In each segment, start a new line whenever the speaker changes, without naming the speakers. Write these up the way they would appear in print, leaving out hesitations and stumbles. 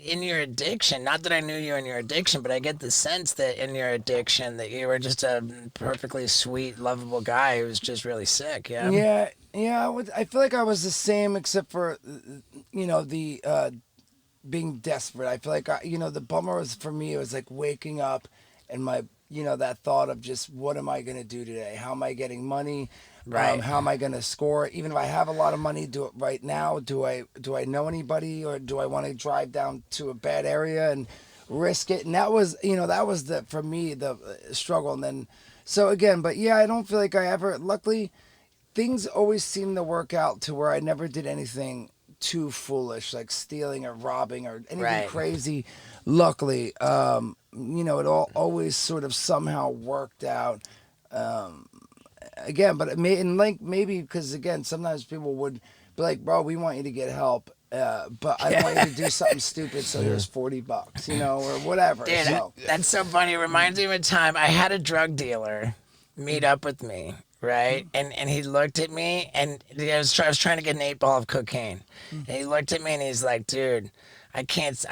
in your addiction, not that I knew you in your addiction, but I get the sense that in your addiction that you were just a perfectly sweet, lovable guy who was just really sick. Yeah.
Yeah. I feel like I was the same, except for, the being desperate. I feel like the bummer was for me. It was like waking up, and my that thought of just what am I gonna do today? How am I getting money?
Right.
How am I gonna score? Even if I have a lot of money, do it right now. Do I know anybody, or do I want to drive down to a bad area and risk it? And that was the for me the struggle. And then so again, but yeah, I don't feel like I ever. Luckily, things always seem to work out to where I never did anything too foolish, like stealing or robbing or anything crazy. Luckily, it all always sort of somehow worked out. Again, but maybe because again, sometimes people would be like, "Bro, we want you to get help, but I don't want you to do something stupid. So here's $40, or whatever."
Dude, that's so funny. It reminds me of a time I had a drug dealer meet up with me. Right, and he looked at me, and I was trying to get an 8-ball of cocaine, and he looked at me and he's like, "Dude, I can't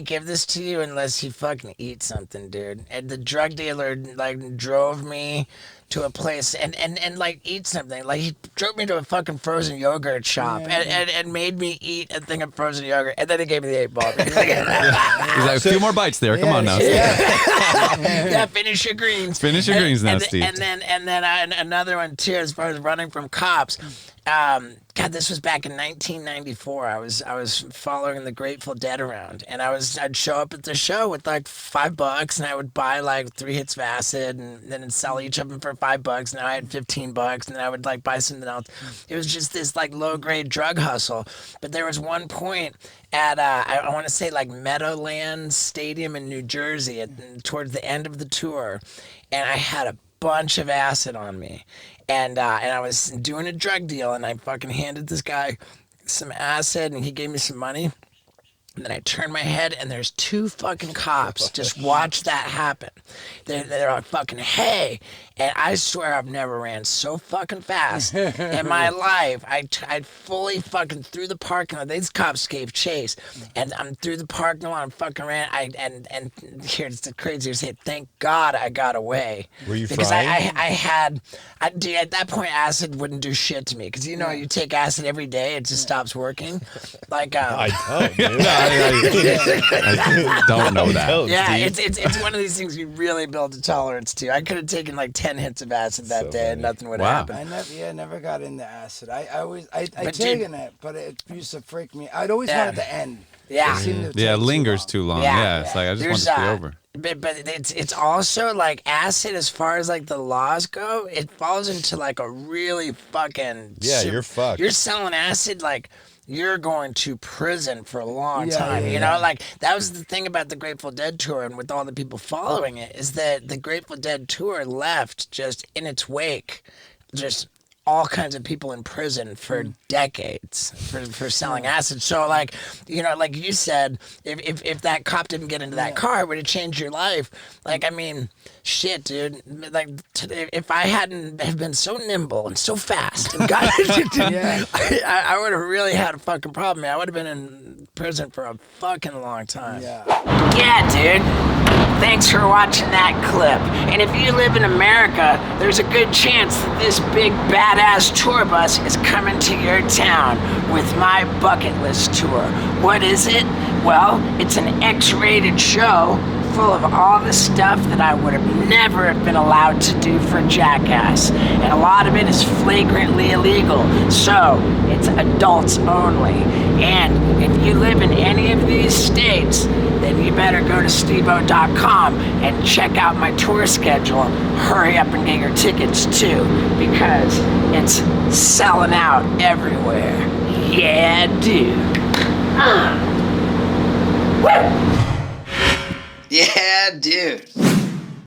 give this to you unless you fucking eat something, dude." And the drug dealer like drove me to a place and like eat something. Like he drove me to a fucking frozen yogurt shop and made me eat a thing of frozen yogurt, and then he gave me the 8-ball. He's like,
a few more bites there. Come on now.
Yeah, finish your greens.
Finish your greens now, Steve.
And then another one too, as far as running from cops. God, this was back in 1994. I was following the Grateful Dead around, and I'd show up at the show with like $5, and I would buy like 3 hits of acid, and then I'd sell each of them for $5. Now I had $15, and then I would like buy something else. It was just this like low grade drug hustle. But there was one point at I want to say like Meadowlands Stadium in New Jersey towards the end of the tour, and I had a bunch of acid on me. And I was doing a drug deal, and I fucking handed this guy some acid, and he gave me some money. And then I turned my head, and there's 2 fucking cops. Just watch that happen. They're like, fucking, hey. And I swear I've never ran so fucking fast in my life. I fully fucking through the parking lot. These cops gave chase. And I'm through the parking lot. I fucking ran. And here's the craziest hit. Thank God I got away.
Were you
because
frying?
Dude, at that point, acid wouldn't do shit to me. Because, you take acid every day, it just stops working. Like,
I don't, dude.
I don't know that.
Yeah, it's one of these things you really build a tolerance to. I could have taken like 10 hits of acid that day and nothing would happen.
I never got into acid. I'd taken it, but it used to freak me. I'd always want it to end.
Yeah.
It lingers too long. Yeah. It's like I just want it to be over.
But it's also like acid, as far as like the laws go, it falls into like a really fucking
you're fucked.
You're selling acid like you're going to prison for a long time. Like that was the thing about the Grateful Dead tour, and with all the people following it, is that the Grateful Dead tour left just in its wake just all kinds of people in prison for decades for selling acid. So like, like you said, if that cop didn't get into that car, would it change your life? Like, I mean, shit, dude. Like, if I hadn't have been so nimble and so fast and got I would have really had a fucking problem. I would have been in prison for a fucking long time. Yeah, dude. Thanks for watching that clip. And if you live in America, there's a good chance that this big badass tour bus is coming to your town with my bucket list tour. What is it? Well, it's an X-rated show full of all the stuff that I would have never have been allowed to do for Jackass. And a lot of it is flagrantly illegal, so it's adults only. And if you live in any of these states, then you better go to stevo.com and check out my tour schedule. Hurry up and get your tickets too, because it's selling out everywhere. Yeah, dude. Woo! Yeah, dude.